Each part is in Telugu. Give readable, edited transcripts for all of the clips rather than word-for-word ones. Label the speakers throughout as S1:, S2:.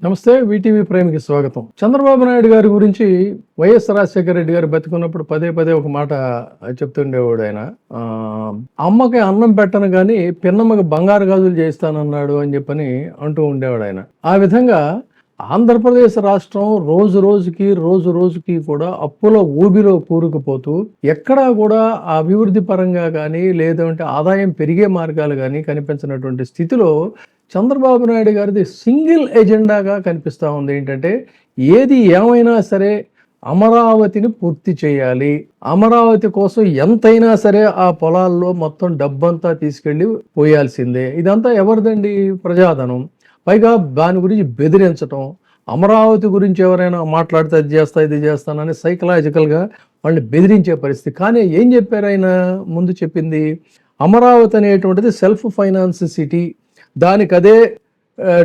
S1: నమస్తే, వీటీవీ ప్రేమికి స్వాగతం. చంద్రబాబు నాయుడు గారి గురించి వైఎస్ రాజశేఖర రెడ్డి గారు బతుకున్నప్పుడు పదే పదే ఒక మాట చెప్తుండేవాడు ఆయన. అమ్మకి అన్నం పెట్టను కానీ పిన్నమ్మకి బంగారు గాజులు చేస్తానన్నాడు అని చెప్పని అంటూ ఉండేవాడు ఆయన. ఆ విధంగా ఆంధ్రప్రదేశ్ రాష్ట్రం రోజు రోజుకి కూడా అప్పుల ఊబిలో కూరుకుపోతూ ఎక్కడా కూడా అభివృద్ధి పరంగా కానీ లేదంటే ఆదాయం పెరిగే మార్గాలు కానీ కనిపించినటువంటి స్థితిలో చంద్రబాబు నాయుడు గారిది సింగిల్ ఎజెండాగా కనిపిస్తూ ఉంది. ఏంటంటే ఏది ఏమైనా సరే అమరావతిని పూర్తి చేయాలి, అమరావతి కోసం ఎంతైనా సరే ఆ పొలాల్లో మొత్తం డబ్బంతా తీసుకెళ్ళి పోయాల్సిందే. ఇదంతా ఎవరిదండి? ప్రజాధనం. పైగా దాని గురించి బెదిరించటం, అమరావతి గురించి ఎవరైనా మాట్లాడితే అది చేస్తా ఇది చేస్తానని సైకలాజికల్గా వాళ్ళని బెదిరించే పరిస్థితి. కానీ ఏం చెప్పారు ఆయన? ముందు చెప్పింది అమరావతి అనేటువంటిది సెల్ఫ్ ఫైనాన్స్ సిటీ, దానికి అదే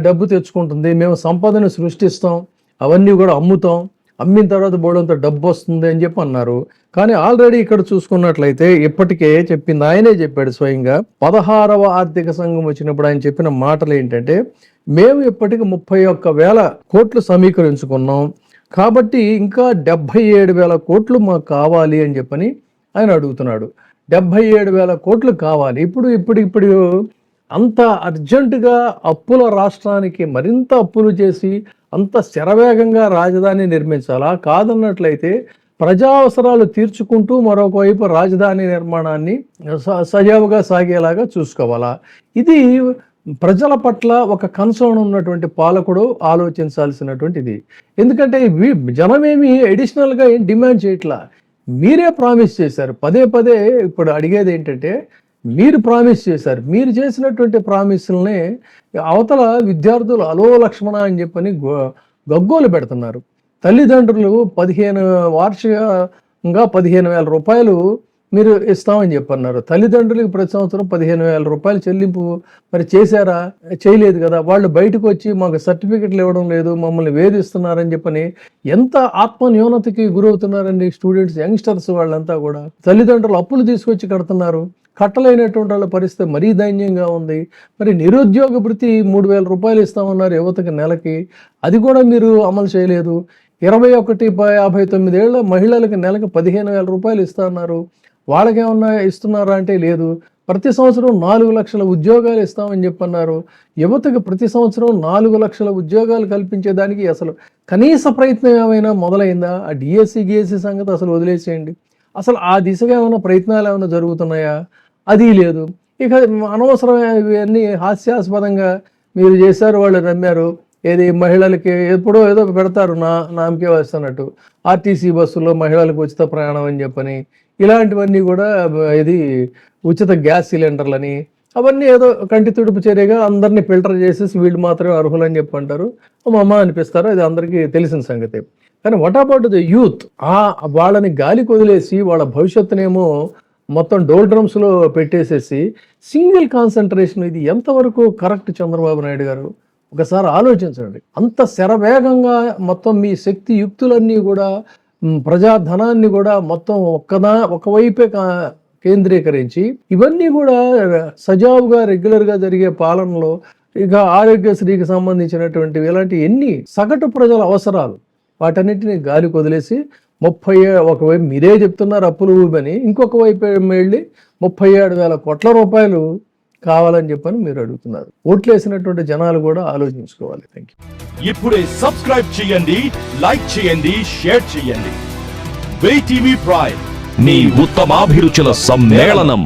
S1: డబ్బు తెచ్చుకుంటుంది, మేము సంపదను సృష్టిస్తాం, అవన్నీ కూడా అమ్ముతాం, అమ్మిన తర్వాత బోడంత డబ్బు వస్తుంది అని చెప్పి అన్నారు. కానీ ఆల్రెడీ ఇక్కడ చూసుకున్నట్లయితే ఇప్పటికే చెప్పింది ఆయనే చెప్పాడు స్వయంగా. 16వ ఆర్థిక సంఘం వచ్చినప్పుడు ఆయన చెప్పిన మాటలు ఏంటంటే, మేము ఇప్పటికి 31,000 కోట్లు సమీకరించుకున్నాం, కాబట్టి ఇంకా 77,000 కోట్లు మాకు కావాలి అని చెప్పని ఆయన అడుగుతున్నాడు. 77,000 కోట్లు కావాలి. ఇప్పుడు అంత అర్జెంటుగా అప్పుల రాష్ట్రానికి మరింత అప్పులు చేసి అంత శరవేగంగా రాజధాని నిర్మించాలా? కాదన్నట్లయితే ప్రజా అవసరాలు తీర్చుకుంటూ మరొక వైపు రాజధాని నిర్మాణాన్ని సజావుగా సాగేలాగా చూసుకోవాలా? ఇది ప్రజల పట్ల ఒక కన్సర్న్ ఉన్నటువంటి పాలకుడు ఆలోచించాల్సినటువంటిది. ఎందుకంటే జనమేమి అడిషనల్గా ఏం డిమాండ్ చేయట్లా, మీరే ప్రామిస్ చేశారు. పదే ఇప్పుడు అడిగేది ఏంటంటే, మీరు ప్రామిస్ చేశారు, మీరు చేసినటువంటి ప్రామిస్లనే అవతల విద్యార్థులు అలో లక్ష్మణ అని చెప్పని గగ్గోలు పెడుతున్నారు. తల్లిదండ్రులు 15 వార్షికంగా 15,000 రూపాయలు మీరు ఇస్తామని చెప్పన్నారు. తల్లిదండ్రులకు ప్రతి సంవత్సరం 15,000 రూపాయలు చెల్లింపు మరి చేశారా? చేయలేదు కదా. వాళ్ళు బయటకు వచ్చి మాకు సర్టిఫికెట్లు ఇవ్వడం లేదు, మమ్మల్ని వేధిస్తున్నారని చెప్పని ఎంత ఆత్మన్యూనతకి గురవుతున్నారండి స్టూడెంట్స్, యంగ్స్టర్స్ వాళ్ళంతా కూడా. తల్లిదండ్రులు అప్పులు తీసుకొచ్చి కడుతున్నారు, కట్టలేనటువంటి వాళ్ళ పరిస్థితి మరీ దైన్యంగా ఉంది. మరి నిరుద్యోగ భృతి 3,000 రూపాయలు ఇస్తామన్నారు యువతకి నెలకి, అది కూడా మీరు అమలు చేయలేదు. 21-59 ఏళ్ల మహిళలకు నెలకు 15,000 రూపాయలు ఇస్తున్నారు, వాళ్ళకేమన్నా ఇస్తున్నారా అంటే లేదు. ప్రతి సంవత్సరం 4 లక్షల ఉద్యోగాలు ఇస్తామని చెప్పన్నారు. యువతకు ప్రతి సంవత్సరం 4 లక్షల ఉద్యోగాలు కల్పించేదానికి అసలు కనీస ప్రయత్నం ఏమైనా మొదలైందా? ఆ డిఎస్సి సంగతి అసలు వదిలేసేయండి. అసలు ఆ దిశగా ఏమైనా ప్రయత్నాలు ఏమైనా జరుగుతున్నాయా? అది లేదు. ఇక అనవసరమైన ఇవన్నీ హాస్యాస్పదంగా మీరు చేశారు, వాళ్ళు నమ్మారు. ఏది మహిళలకి ఎప్పుడో ఏదో పెడతారు నామకే వస్తున్నట్టు, ఆర్టీసీ బస్సుల్లో మహిళలకు ఉచిత ప్రయాణం అని చెప్పని, ఇలాంటివన్నీ కూడా ఇది ఉచిత గ్యాస్ సిలిండర్లని, అవన్నీ ఏదో కంటి తుడుపు చర్యగా అందరినీ ఫిల్టర్ చేసేసి వీళ్ళు మాత్రమే అర్హులని చెప్పి అంటారు, అమ్మ అనిపిస్తారు. అది అందరికీ తెలిసిన సంగతి. కానీ వాట్ అబౌట్ ద యూత్? వాళ్ళని గాలికి వదిలేసి వాళ్ళ భవిష్యత్తునేమో మొత్తం డోల్ డ్రమ్స్లో పెట్టేసేసి సింగిల్ కాన్సన్ట్రేషన్, ఇది ఎంతవరకు కరెక్ట్? చంద్రబాబు నాయుడు గారు ఒకసారి ఆలోచించండి. అంత శరవేగంగా మొత్తం మీ శక్తి యుక్తులన్నీ కూడా ప్రజాధనాన్ని కూడా మొత్తం ఒకవైపే కేంద్రీకరించి ఇవన్నీ కూడా సజావుగా రెగ్యులర్గా జరిగే పాలనలో ఇక ఆరోగ్యశ్రీకి సంబంధించినటువంటివి ఇలాంటి ఎన్ని సగటు ప్రజల అవసరాలు వాటన్నిటిని గాలికి వదిలేసి ఒకవైపు మీరే చెప్తున్నారు అప్పులు ఊబని, ఇంకొక వైపు వెళ్ళి 37,000 కోట్ల రూపాయలు కావాలని చెప్పని మీరు అడుగుతున్నారు. ఓట్లేసినటువంటి జనాలు కూడా ఆలోచించుకోవాలి. Thank you.
S2: ఇప్పుడే సబ్స్క్రైబ్ చేయండి, లైక్ చేయండి, షేర్ చేయండి. వీటీవీ ప్రైమ్, నీ ఉత్తమాభిరుచుల సమ్మేళనం.